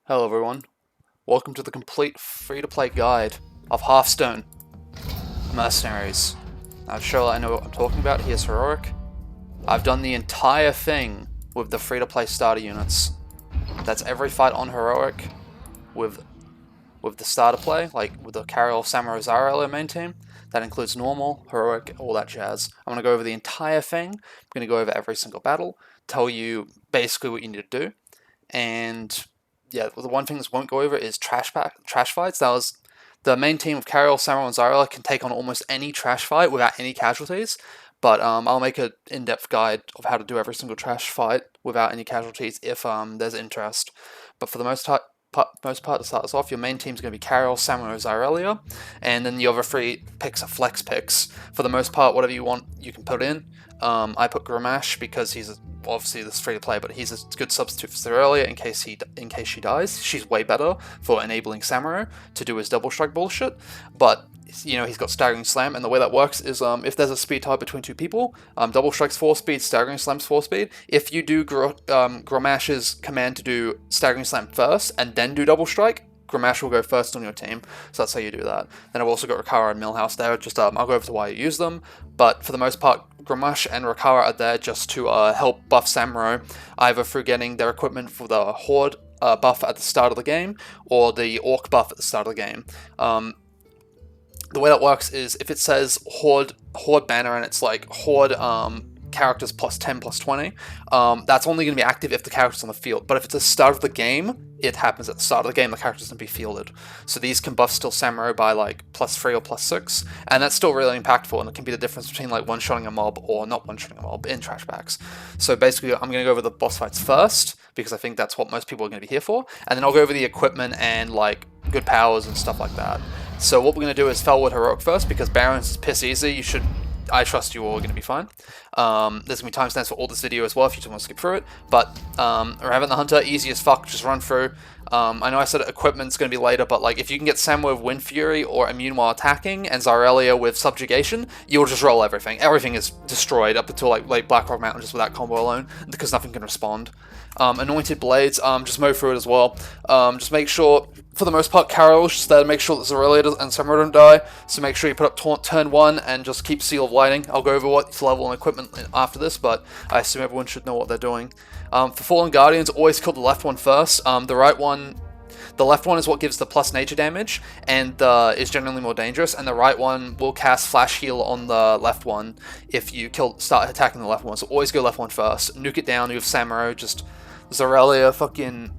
Hello everyone, welcome to the complete free-to-play guide of Hearthstone Mercenaries. Now to show that I know what I'm talking about, here's Heroic. I've done the entire thing with the free-to-play starter units. That's every fight on Heroic with the starter play, like with the Carriel, Samurai, Zarya main team. That includes normal, heroic, all that jazz. I'm going to go over the entire thing. I'm going to go over every single battle, tell you basically what you need to do, and yeah, the one thing this won't go over is trash fights. That was the main team of Carriel, Samurai, and Zarya can take on almost any trash fight without any casualties. But I'll make an in-depth guide of how to do every single trash fight without any casualties if there's interest. But for the most part, to start us off, your main team's going to be Carriel, Samurai, Zarya, and then the other three picks are flex picks. For the most part, whatever you want, you can put in. I put Grommash because he's obviously this free to play, but he's a good substitute for Zarya in case she dies. She's way better for enabling Samurai to do his double strike bullshit, but you know he's got staggering slam, and the way that works is if there's a speed tie between two people, double strike's 4 speed, staggering slam's 4 speed. If you do Grommash's command to do staggering slam first and then do double strike, Grommash will go first on your team, so that's how you do that. Then I've also got Rakara and Milhouse there. Just I'll go over to why you use them, but for the most part, Grommash and Rakara are there just to help buff Samurai, either through getting their equipment for the Horde buff at the start of the game, or the Orc buff at the start of the game. The way that works is if it says Horde banner and it's like Horde characters plus 10 plus 20, that's only going to be active if the character's on the field. But if it's the start of the game, it happens at the start of the game, the character's going to be fielded. So these can buff still Samurai by like +3 or +6, and that's still really impactful, and it can be the difference between like one-shotting a mob or not one-shotting a mob in trash packs. So basically I'm going to go over the boss fights first, because I think that's what most people are going to be here for, and then I'll go over the equipment and like good powers and stuff like that. So what we're going to do is Felwood Heroic first, because Barons is piss easy. I trust you all are going to be fine. There's going to be timestamps for all this video as well if you just want to skip through it. But Raven the Hunter, easy as fuck, just run through. I know I said equipment's going to be later, but like if you can get Samurai with Wind Fury or Immune while attacking, and Zarya with Subjugation, you'll just roll everything. Everything is destroyed up until like Blackrock Mountain just with that combo alone, because nothing can respond. Anointed Blades, just mow through it as well. Just make sure, for the most part, Carriel's just there to make sure that Zarya and Samurai don't die, so make sure you put up taunt turn 1 and just keep Seal of Lighting. I'll go over what's level and equipment after this, but I assume everyone should know what they're doing. For Fallen Guardians, always kill the left one first. The left one is what gives the plus nature damage, and is generally more dangerous, and the right one will cast Flash Heal on the left one if you start attacking the left one, so always go left one first. Nuke it down, you have Samurai, just Zarya, fucking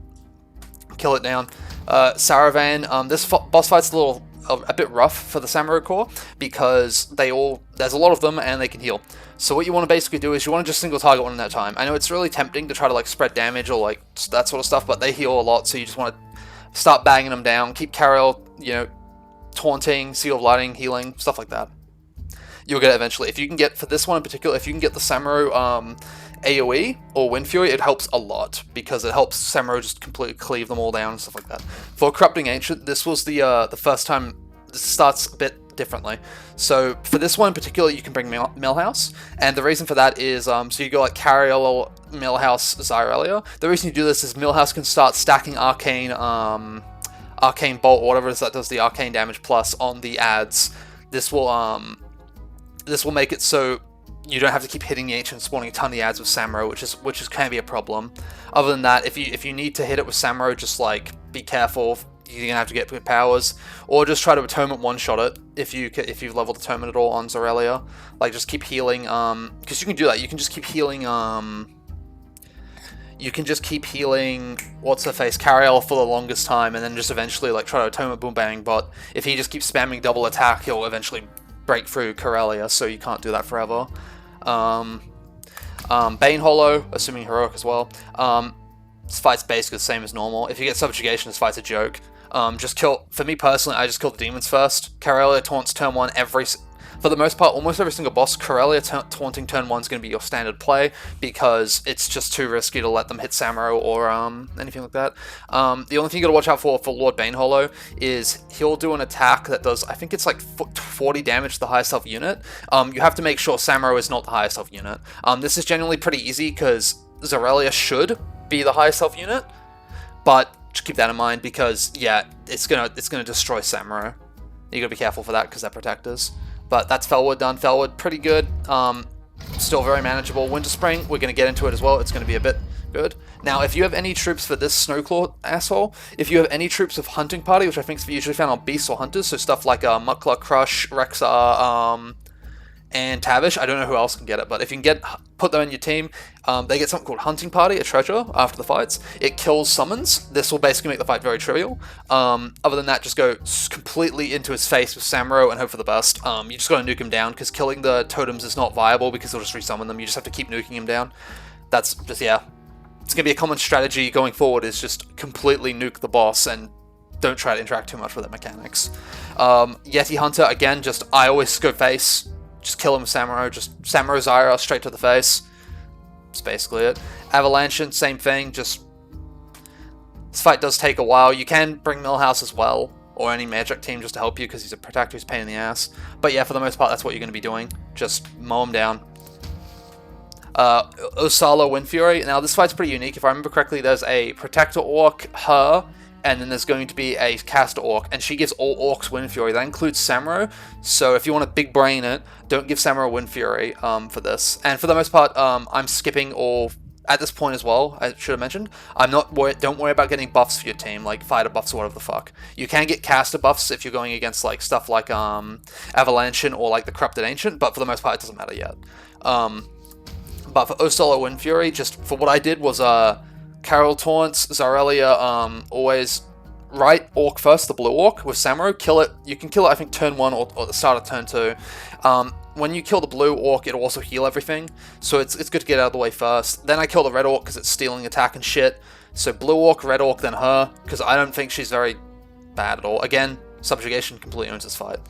kill it down. Saravan, this boss fight's a bit rough for the Samurai Corps, because there's a lot of them and they can heal. So what you want to basically do is you want to just single target one at a time. I know it's really tempting to try to like spread damage or like that sort of stuff, but they heal a lot, so you just want to start banging them down. Keep Carriel, taunting, Seal of Lighting, healing, stuff like that. You'll get it eventually. If you can get, for this one in particular, if you can get the Samurai AoE or Wind Fury, it helps a lot, because it helps Samurai just completely cleave them all down and stuff like that. For Corrupting Ancient, this was the first time. This starts a bit differently. So for this one in particular, you can bring Milhouse, and the reason for that is so you go like Carriel, Milhouse, Zarya. The reason you do this is Milhouse can start stacking Arcane Bolt or whatever it is that does the Arcane damage plus on the adds. This will make it so you don't have to keep hitting the Ancient, spawning a ton of the adds with Samurai, which can be a problem. Other than that, if you need to hit it with Samurai, just like be careful. You're gonna have to get good powers, or just try to Atonement one-shot it if you've leveled Atonement at all on Zarya. Like just keep healing, because you can do that. You can just keep healing. What's her face, Carriel for the longest time, and then just eventually like try to Atonement boom bang. But if he just keeps spamming double attack, he'll eventually break through Corellia, so you can't do that forever. Bane Hollow, assuming heroic as well. This fight's basically the same as normal. If you get Subjugation, this fight's a joke. For me personally, I just kill the demons first. Corellia taunts turn 1 for the most part, almost every single boss. Corellia taunting turn 1 is going to be your standard play, because it's just too risky to let them hit Samurai or anything like that. The only thing you got to watch out for Lord Bane Hollow is he'll do an attack that does, I think it's like 40 damage to the highest health unit. You have to make sure Samurai is not the highest health unit. This is generally pretty easy, because Zarya should be the highest health unit, but Just keep that in mind, because yeah, it's gonna destroy Samurai. You gotta be careful for that because they're protectors. But that's Felwood done. Felwood, pretty good. Still very manageable. Winterspring, we're gonna get into it as well. It's gonna be a bit good. Now, if you have any troops for this Snowclaw asshole, if you have any troops of Hunting Party, which I think is usually found on Beasts or Hunters, so stuff like Muckler, Crush, Rexar, and Tavish, I don't know who else can get it, but if you can put them in your team, they get something called Hunting Party, a treasure, after the fights. It kills summons. This will basically make the fight very trivial. Other than that, just go completely into his face with Samuro and hope for the best. You just gotta nuke him down, because killing the totems is not viable, because they'll just resummon them. You just have to keep nuking him down. That's just, yeah. It's gonna be a common strategy going forward, is just completely nuke the boss, and don't try to interact too much with the mechanics. Yeti Hunter, again, I always go face. Just kill him with Samuro, just Samuro Zyra straight to the face. That's basically it. Avalanchan, same thing, this fight does take a while. You can bring Milhouse as well, or any magic team just to help you, because he's a protector who's a pain in the ass. But yeah, for the most part, that's what you're going to be doing. Just mow him down. Osala Windfury. Now, this fight's pretty unique. If I remember correctly, there's a Protector Orc, her, and then there's going to be a Caster Orc, and she gives all Orcs Windfury. That includes Samuro, so if you want to big brain it, don't give Samuro Windfury for this. And for the most part, I'm skipping all, at this point as well, I should have mentioned, don't worry about getting buffs for your team, like fighter buffs or whatever the fuck. You can get caster buffs if you're going against like stuff like Avalanchan or like the Corrupted Ancient, but for the most part it doesn't matter yet. But for Osala Windfury, just for what I did was Carol taunts, Zarelia, always right Orc first, the blue Orc with Samuro, kill it. You can kill it, I think, turn 1 or the start of turn 2. When you kill the blue Orc, it'll also heal everything, so it's good to get out of the way first. Then I kill the red Orc because it's stealing attack and shit. So blue Orc, red Orc, then her, because I don't think she's very bad at all. Again, Subjugation completely owns this fight.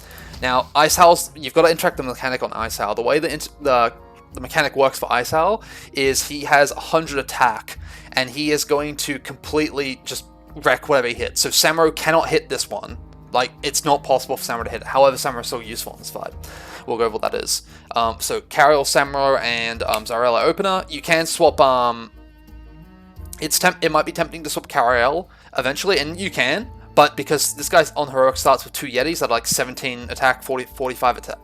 Now, Ice Howls, you've got to interact the mechanic on Ice Howl. The way the mechanic works for Ice Howl is he has 100 attack, and he is going to completely just wreck whatever he hits. So Samuro cannot hit this one. Like, it's not possible for Samuro to hit it. However, Samuro is so useful in this fight. We'll go over what that is. So Carol, Samuro, and Zarella opener. You can swap, it might be tempting to swap Cariel eventually, and you can, but because this guy's on Heroic starts with 2 Yetis that are like 17 attack, 45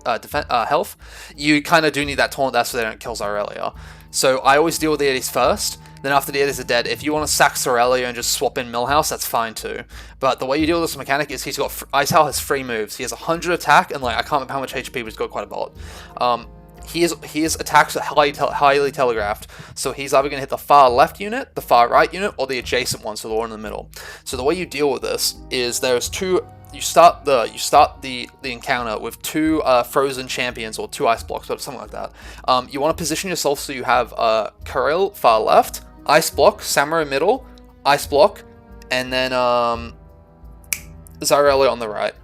health, you kind of do need that taunt there so they don't kill Zarelia. So I always deal with the Yetis first, then after the Yetis are dead, if you want to sack Zarelia and just swap in Milhouse, that's fine too. But the way you deal with this mechanic is he's got, Ice Howl has 3 moves. He has 100 attack, and like, I can't remember how much HP, but he's got quite a lot. His attacks are highly telegraphed, so he's either going to hit the far left unit, the far right unit, or the adjacent one, so the one in the middle. So the way you deal with this is there's 2. You start the encounter with 2 frozen champions or 2 ice blocks, or something like that. You want to position yourself so you have Karel far left, ice block, Samuro middle, ice block, and then Zarella on the right.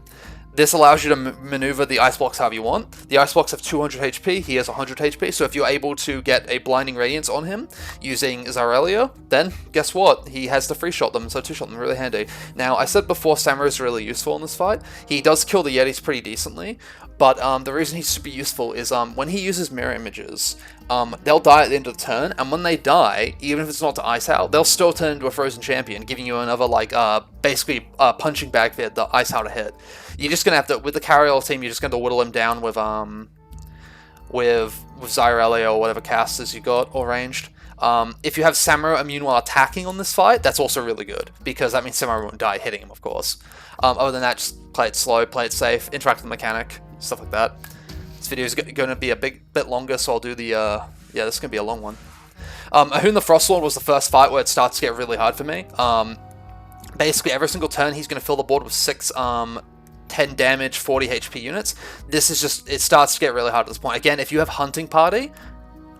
This allows you to maneuver the ice blocks however you want. The ice blocks have 200 HP, he has 100 HP, so if you're able to get a Blinding Radiance on him using Zarelia, then guess what? He has to free shot them, so 2-shot them, really handy. Now, I said before Samuro is really useful in this fight. He does kill the Yetis pretty decently, but the reason he's super useful is when he uses mirror images, they'll die at the end of the turn, and when they die, even if it's not to Ice Howl, they'll still turn into a frozen champion, giving you another, like, basically punching bag for the Ice Howl to hit. You're just gonna have to, with the Cariel team, you're just gonna whittle him down with Zyrelia or whatever casters you got, or ranged. If you have Samuro immune while attacking on this fight, that's also really good, because that means Samuro won't die hitting him, of course. Other than that, just play it slow, play it safe, interact with the mechanic, stuff like that. This video is going to be a bit longer, so I'll do the, yeah, this is going to be a long one. Ahun the Frostlord was the first fight where it starts to get really hard for me. Basically, every single turn, he's going to fill the board with 6, 10 damage, 40 HP units. This is just, it starts to get really hard at this point. Again, if you have Hunting Party,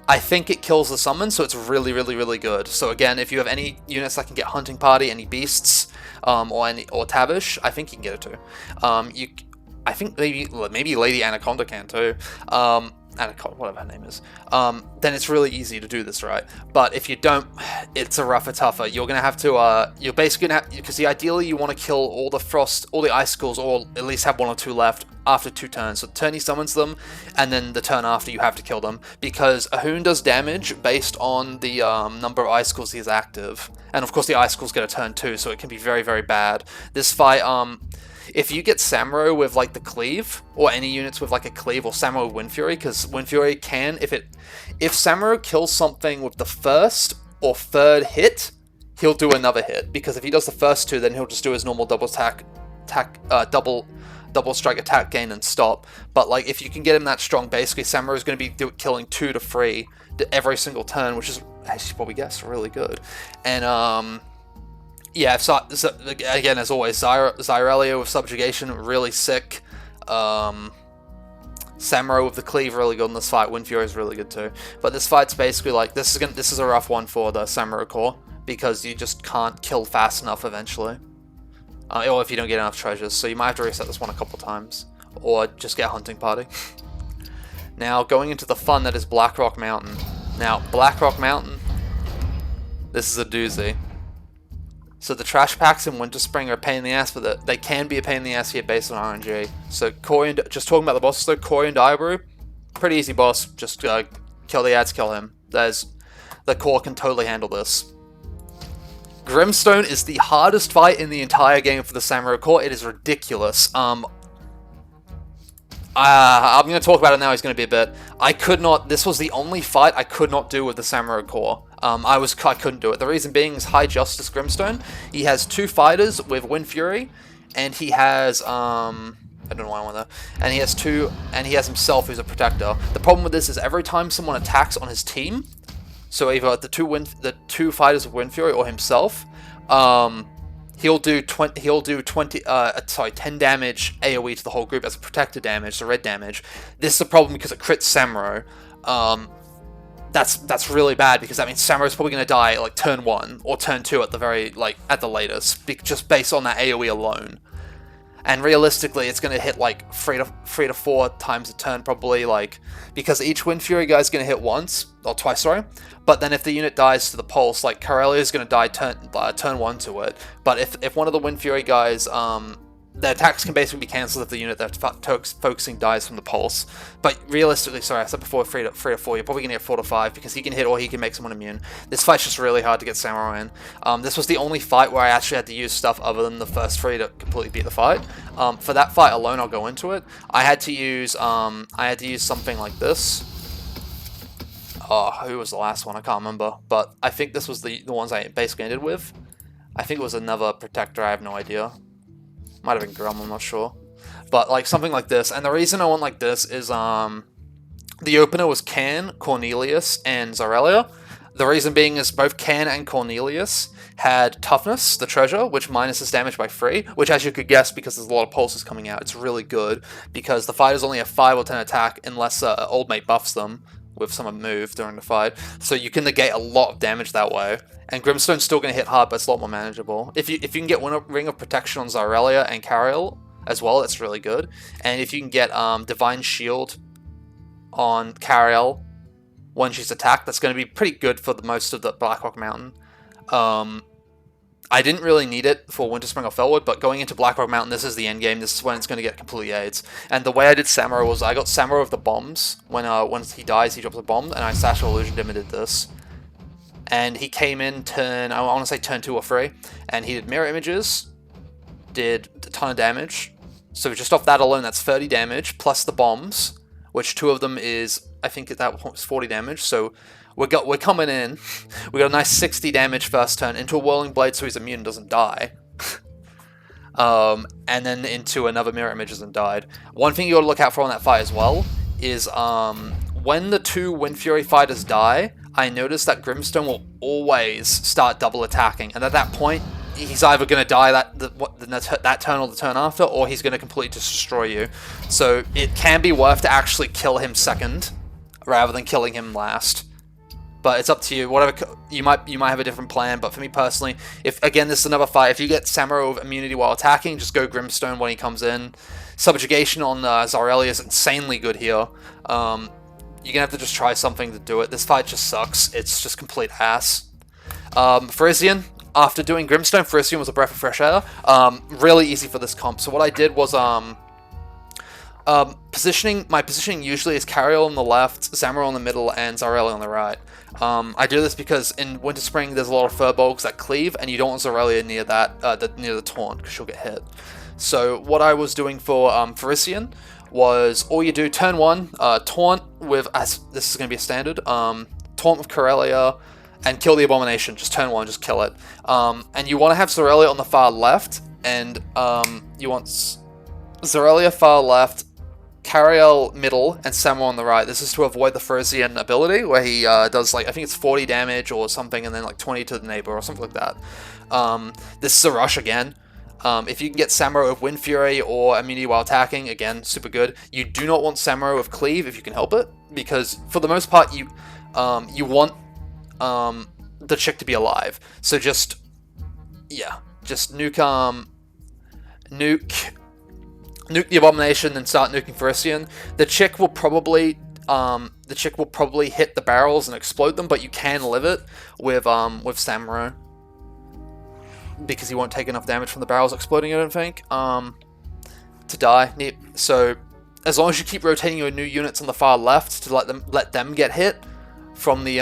I think it kills the summon, so it's really, really, really good. So again, if you have any units that can get Hunting Party, any Beasts, or Tavish, I think you can get it too. I think maybe Lady Anaconda can too. whatever her name is, then it's really easy to do this, right? But if you don't, it's a rougher, tougher. You're gonna have to, you're basically gonna have, because ideally you want to kill all the icicles, or at least have 1 or 2 left after 2 turns. So the turn he summons them, and then the turn after you have to kill them, because a Hoon does damage based on the number of icicles he has active, and of course the icicles get a turn too, so it can be very, very bad. This fight, if you get Samuro with like the cleave, or any units with like a cleave, or Samuro with Wind Fury, because Wind Fury can, if Samuro kills something with the first or third hit, he'll do another hit, because if he does the first 2, then he'll just do his normal double strike attack gain and stop. But like if you can get him that strong, basically Samuro is going to be killing 2 to 3 every single turn, which is, as you probably guessed, really good. And yeah, so again, as always, Zyrelia with Subjugation, really sick. Samuro with the Cleave, really good in this fight. Wind Fury is really good too. But this fight's basically like, this is a rough one for the Samuro core, because you just can't kill fast enough eventually. Or if you don't get enough treasures, so you might have to reset this one a couple times, or just get a hunting party. Now, going into the fun that is Blackrock Mountain. Now, Blackrock Mountain, this is a doozy. So the trash packs in Winterspring are a pain in the ass, but they can be a pain in the ass here based on RNG. So just talking about the bosses though, Corian Diabrew, pretty easy boss. Just kill the ads, kill him. The core can totally handle this. Grimstone is the hardest fight in the entire game for the Samurai core. It is ridiculous. I'm going to talk about it now. It's going to be a bit. This was the only fight I could not do with the Samurai core. I couldn't do it. The reason being is High Justice Grimstone. He has 2 fighters with Wind Fury, and he has I don't know why I want that. And he has 2, and he has himself who's a protector. The problem with this is every time someone attacks on his team, so either the 2 fighters with Wind Fury or himself, he'll do 10 damage AoE to the whole group as a protector damage, the red damage. This is a problem because it crits Samuro. That's really bad, because that means Samuro's probably going to die like turn 1 or turn 2 at the latest, just based on that AoE alone. And realistically, it's going to hit like 3 to 4 times a turn probably, like, because each Wind Fury guy is going to hit once or twice, sorry. But then if the unit dies to the pulse, like Corellia is going to die turn 1 to it. But if one of the Wind Fury guys, the attacks can basically be cancelled if the unit they're focusing dies from the pulse. But realistically, sorry, I said before 3 to 4, you're probably going to get 4 to 5, because he can hit or he can make someone immune. This fight's just really hard to get Samurai in. This was the only fight where I actually had to use stuff other than the first 3 to completely beat the fight. For that fight alone, I'll go into it. I had to use something like this. Oh, who was the last one? I can't remember. But I think this was the ones I basically ended with. I think it was another protector, I have no idea. Might have been Grum, I'm not sure. But like something like this. And the reason I went like this is the opener was Can, Cornelius, and Zyrelia. The reason being is both Can and Cornelius had Toughness, the treasure, which minuses damage by 3, which, as you could guess, because there's a lot of pulses coming out, it's really good, because the fighters only have 5 or 10 attack unless Old Mate buffs them with some move during the fight. So you can negate a lot of damage that way. And Grimstone's still going to hit hard, but it's a lot more manageable. If you can get Ring of Protection on Zyrelia and Cariel as well, that's really good. And if you can get Divine Shield on Cariel when she's attacked, that's going to be pretty good for most of the Blackrock Mountain. I didn't really need it for Winterspring or Felwood, but going into Blackrock Mountain, this is the end game. This is when it's going to get completely AIDS. And the way I did Samuro was I got Samuro with the bombs. When he dies, he drops a bomb, and I Satchel Illusion him and did this. And he came in I want to say turn 2 or 3, and he did mirror images, did a ton of damage. So just off that alone, that's 30 damage, plus the bombs, which 2 of them is, I think that was 40 damage. So we're coming in, we got a nice 60 damage first turn into a Whirling Blade, so he's immune and doesn't die. And then into another mirror images and died. One thing you got to look out for on that fight as well is when the 2 Wind Fury fighters die, I noticed that Grimstone will always start double attacking, and at that point, he's either going to die that turn or the turn after, or he's going to completely destroy you. So it can be worth to actually kill him second, rather than killing him last. But it's up to you. Whatever you might have a different plan. But for me personally, this is another fight. If you get Samuro with immunity while attacking, just go Grimstone when he comes in. Subjugation on Zyrelia is insanely good here. you're gonna have to just try something to do it. This fight just sucks. It's just complete ass. Frisian, after doing Grimstone, Frisian was a breath of fresh air. Really easy for this comp. So what I did was positioning. My positioning usually is Cariel on the left, Zamro on the middle, and Zareli on the right. I do this because in Winterspring there's a lot of Furbolgs that cleave, and you don't want Zarelia near that near the taunt because she'll get hit. So what I was doing for Frisian was all you do turn 1, taunt with, as this is going to be a standard, taunt with Corellia and kill the Abomination. Just turn 1, just kill it. And you want to have Zarelia on the far left, and you want Zarelia far left, Cariel middle, and Samuel on the right. This is to avoid the Frisian ability where he does like, I think it's 40 damage or something, and then like 20 to the neighbor or something like that. This is a rush again. If you can get Samuro with Wind Fury or immunity while attacking, again, super good. You do not want Samuro with Cleave if you can help it, because for the most part you want the chick to be alive. So just nuke the Abomination and start nuking Frisian. The chick will probably hit the barrels and explode them, but you can live it with Samuro, because he won't take enough damage from the barrels exploding, I don't think, to die. So as long as you keep rotating your new units on the far left to let them get hit from the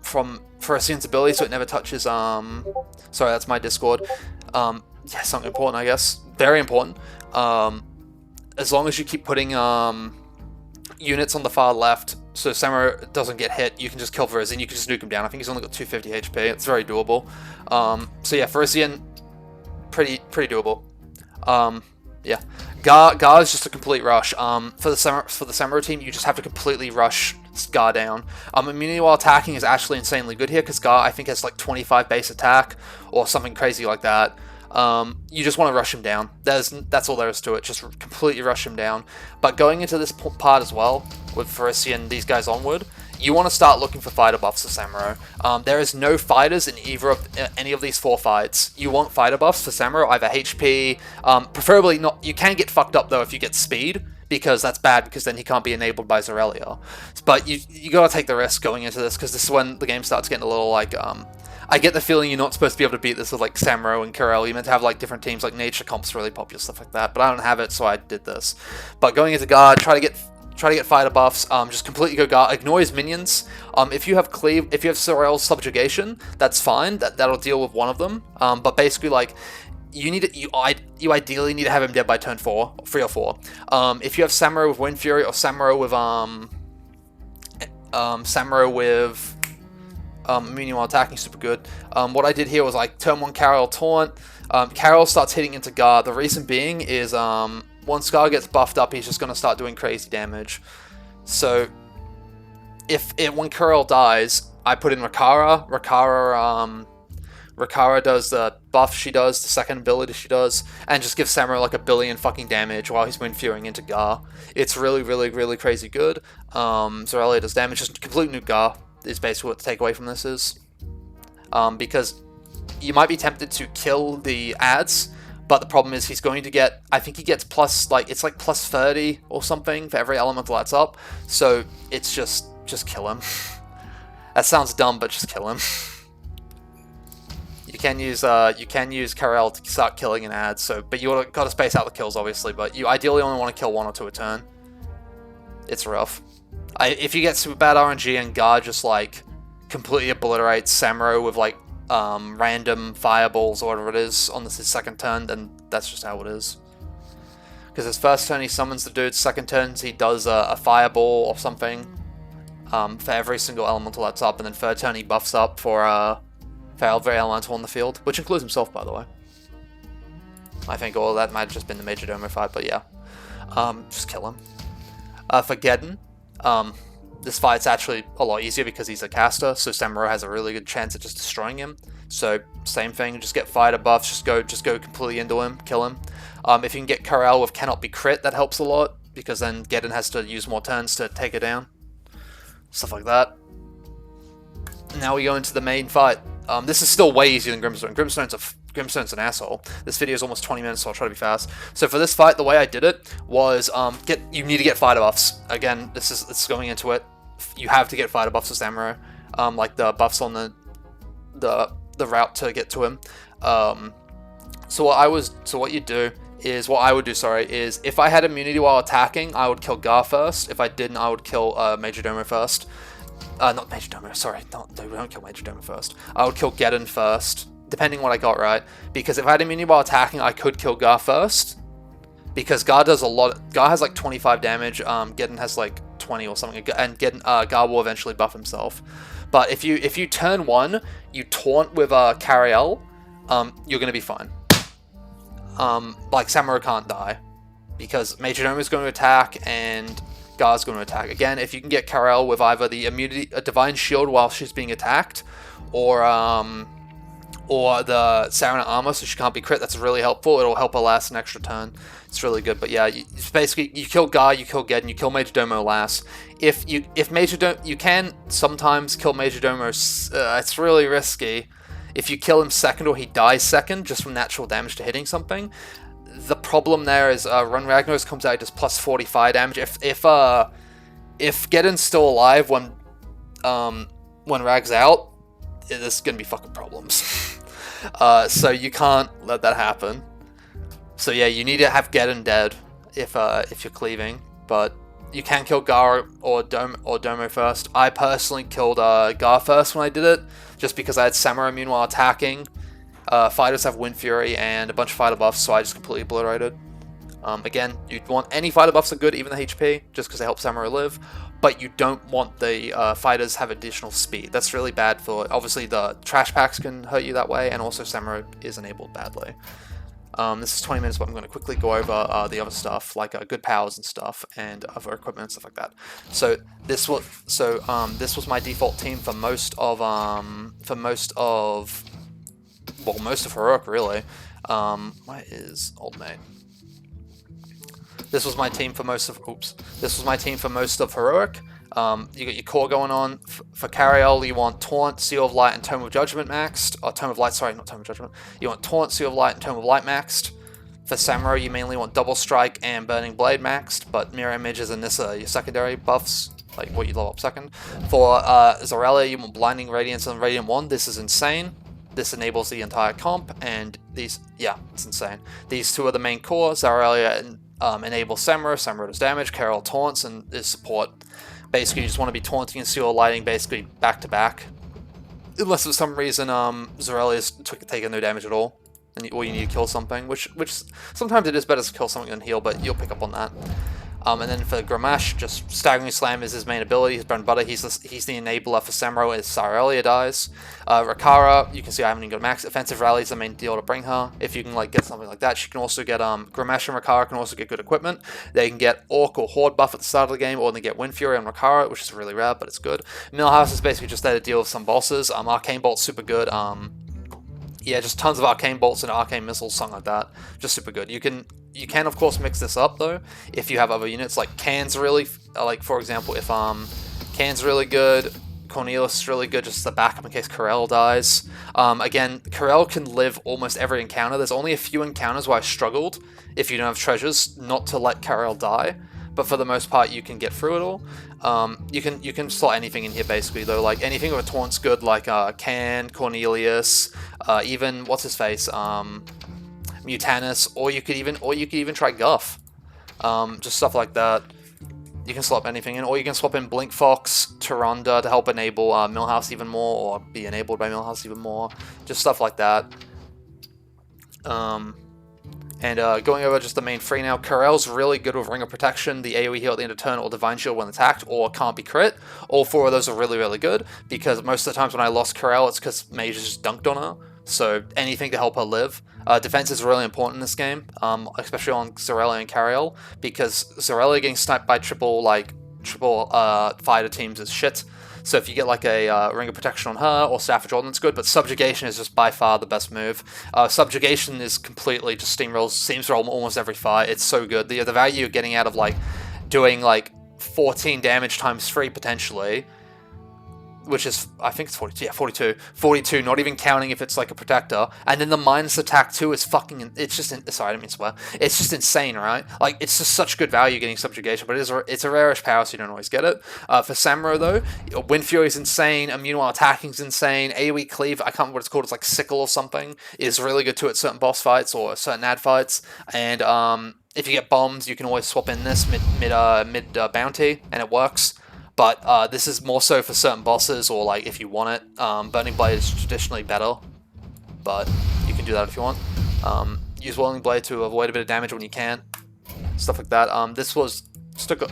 from Frisian's ability, so it never touches. Sorry, that's my Discord. Yeah, something important, I guess. Very important. As long as you keep putting units on the far left, so Samuro doesn't get hit, you can just kill Frisian, you can just nuke him down. I think he's only got 250 HP, it's very doable. So yeah, Frisian, pretty doable. Yeah, Gar is just a complete rush. For the Samuro team, you just have to completely rush Gar down. Immunity while attacking is actually insanely good here, because Gar, I think, has like 25 base attack, or something crazy like that. You just want to rush him down. That's all there is to it. Just completely rush him down. But going into this part as well, with Frisian, these guys onward, you want to start looking for fighter buffs for Samuro. There is no fighters in either of any of these 4 fights. You want fighter buffs for Samuro, either HP, preferably not. You can get fucked up though if you get speed, because that's bad, because then he can't be enabled by Zarelia. But you gotta take the risk going into this, because this is when the game starts getting a little like, I get the feeling you're not supposed to be able to beat this with like Samuro and Corel. You're meant to have like different teams, like Nature Comp's really popular, stuff like that. But I don't have it, so I did this. But going into Guard, try to get fighter buffs. Just completely go Guard. Ignore his minions. If you have Cleave, if you have Sorel's Subjugation, that's fine. That'll deal with one of them. But basically, like, you ideally need to have him dead by turn 3 or 4. If you have Samuro with Wind Fury or Samuro with immunity while attacking, super good. What I did here was like turn 1 Cariel taunt. Cariel starts hitting into Gar. The reason being is once Gar gets buffed up, he's just going to start doing crazy damage. So when Cariel dies, I put in Rakara. Rakara does the buff she does, the second ability she does, and just gives Samuro like 1 billion fucking damage while he's Wind Furying into Gar. It's really crazy good. Zarelia does damage, just complete nuke Gar is basically what the takeaway from this is. Because you might be tempted to kill the ads, but the problem is he's going to get, I think he gets plus, like, it's like plus 30 or something for every elemental that's up, so it's just kill him. That sounds dumb, but just kill him. You can use Cariel to start killing an ad, but you gotta space out the kills, obviously, but you ideally only want to kill 1 or 2 a turn. It's rough. If you get super bad RNG and Gar just like completely obliterates Samuro with like random fireballs or whatever it is on his second turn, then that's just how it is. Because his first turn he summons the dude, second turns he does a fireball or something for every single elemental that's up, and then third turn he buffs up for every elemental on the field, which includes himself, by the way. I think all of that might have just been the Major Domo fight, but yeah. Just kill him. For Geddon, this fight's actually a lot easier because he's a caster, so Samuro has a really good chance at just destroying him. So same thing, just get fighter buffs, just go completely into him, kill him. If you can get Corel with cannot be crit, that helps a lot, because then Geddon has to use more turns to take it down. Stuff like that. Now we go into the main fight. This is still way easier than Grimstone. Grimstone's an asshole. This video is almost 20 minutes, so I'll try to be fast. So for this fight, the way I did it was, you need to get fighter buffs. Again, this is going into it. you have to get fighter buffs for Samurai, like the buffs on the route to get to him. So what I would do, is if I had immunity while attacking, I would kill Gar first. If I didn't, I would kill Major Domo first. Not Major Domo, sorry. No, we don't kill Major Domo first. I would kill Geddon first, depending what I got right. Because if I had immunity while attacking, I could kill Gar first. Because Gar does a lot. Gar has like 25 damage. Geddon has like 20 or something. And Gar will eventually buff himself. But if you turn 1, you taunt with Cariel, you're gonna be fine. Like Samurai can't die because Major Domo is going to attack and Gar's going to attack. Again, if you can get Cariel with either the immunity, a divine shield while she's being attacked, or the Sarana armor so she can't be crit, that's really helpful. It'll help her last an extra turn. It's really good. But yeah, it's basically you kill Gar, you kill Geddon, you kill Major Domo last. If Major Domo, you can sometimes kill Major Domo. It's really risky. If you kill him second or he dies second, just from natural damage to hitting something. The problem there is Run Ragnar's comes out just plus 45 damage. If Geddon's still alive when Rag's out, there's gonna be fucking problems. So you can't let that happen. So yeah, you need to have Geddon dead if you're cleaving, but you can kill Gar or Domo first. I personally killed Gar first when I did it, just because I had Samurai immune while attacking. Fighters have Wind Fury and a bunch of fighter buffs, so I just completely obliterated. Again, you'd want any fighter buffs are good, even the HP, just because they help Samurai live, but you don't want the fighters have additional speed. That's really bad for, obviously the trash packs can hurt you that way, and also Samurai is enabled badly. This is 20 minutes, but I'm going to quickly go over the other stuff, like good powers and stuff, and other equipment and stuff like that. So this was my default team for most of Heroic, really. Where is Old Mate? This was my team for most of. This was my team for most of Heroic. You got your core going on. For Cariel, you want Taunt, Seal of Light, and Tome of Judgment maxed. Or Tome of Light, sorry, not Tome of Judgment. You want Taunt, Seal of Light, and Tome of Light maxed. For Samurai, you mainly want Double Strike and Burning Blade maxed, but Mirror Image is in this your secondary buffs, like what you level up second. For Zorelia, you want Blinding Radiance and Radiant Wand. This is insane. This enables the entire comp, and these, yeah, it's insane. These two are the main core. Zorelia enables Samurai. Samurai does damage. Cariel taunts and is support. Basically, you just want to be taunting and Seal Lighting basically back to back. Unless for some reason Zorelia's taking no damage at all, or you need to kill something, which sometimes it is better to kill something than heal, but you'll pick up on that. And then for Gramash, just Staggering Slam is his main ability, his bread and butter. He's the enabler for Samurai as Zorelia dies. Rakara, you can see I haven't even got max. Offensive Rally is the main deal to bring her. If you can like get something like that, she can also get Gramash and Rakara can also get good equipment. They can get Orc or Horde buff at the start of the game, or they get Wind Fury on Rakara, which is really rare, but it's good. Milhouse is basically just there to deal with some bosses. Arcane Bolt's super good. Yeah, just tons of Arcane Bolts and Arcane Missiles, something like that. Just super good. You can of course mix this up though if you have other units. Like Can's really, like for example, if Can's really good, Cornelius is really good just as a backup in case Cariel dies. Again, Cariel can live almost every encounter. There's only a few encounters where I struggled, if you don't have treasures, not to let Cariel die. But for the most part, you can get through it all. You can slot anything in here basically though. Like anything with a taunt's good, like Can, Cornelius, even what's his face, Mutanus, or you could even try Guff. Just stuff like that. You can swap anything in, or you can swap in Blink Fox, Tyrande to help enable Milhouse even more, or be enabled by Milhouse even more. Just stuff like that. And going over just the main free now, Cariel's really good with Ring of Protection, the AoE heal at the end of turn, or Divine Shield when attacked, or can't be crit. All four of those are really, really good, because most of the times when I lost Cariel, it's because Mage just dunked on her. So anything to help her live. Defense is really important in this game, especially on Zorelia and Cariel, because Zorelia getting sniped by triple fighter teams is shit. So if you get like a Ring of Protection on her, or Staff of Jordan, it's good, but Subjugation is just by far the best move. Subjugation is completely just steamroll almost every fight. It's so good. The value you're getting out of like doing like 14 damage times 3 potentially, which is, I think it's 42, yeah, 42, 42, not even counting if it's like a protector, and then the minus attack 2 is fucking, it's just, sorry, I didn't mean to swear, it's just insane, right? Like, it's just such good value getting subjugation, but it's a rarish power, so you don't always get it. For Samuro, though, Wind Fury is insane, Immune while attacking is insane, AoE Cleave, I can't remember what it's called, it's like Sickle or something, is really good too at certain boss fights or certain ad fights, and, if you get bombs, you can always swap in this mid bounty, and it works. But this is more so for certain bosses, or like if you want it. Burning Blade is traditionally better, but you can do that if you want. Use Whirling Blade to avoid a bit of damage when you can, stuff like that. This took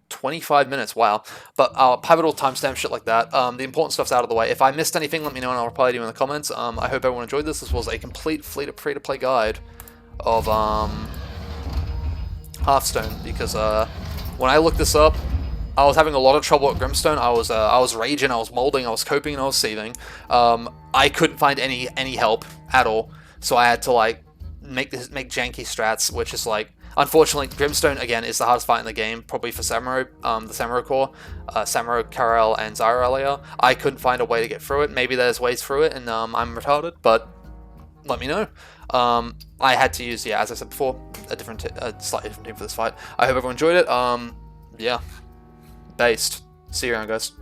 25 minutes, wow. But pivotal timestamp, shit like that. The important stuff's out of the way. If I missed anything, let me know and I'll reply to you in the comments. I hope everyone enjoyed this. This was a complete free-to-play guide of Hearthstone, because when I looked this up, I was having a lot of trouble at Grimstone. I was raging, I was molding, I was coping, and I was seething. I couldn't find any help at all, so I had to like make janky strats, which is like, unfortunately, Grimstone again is the hardest fight in the game, probably for Samuro, the Samuro core, Samuro, Karel, and Zyra earlier. I couldn't find a way to get through it. Maybe there's ways through it, and I'm retarded, but let me know. I had to use, yeah, as I said before, a slightly different team for this fight. I hope everyone enjoyed it. Yeah. Based. See you around, guys.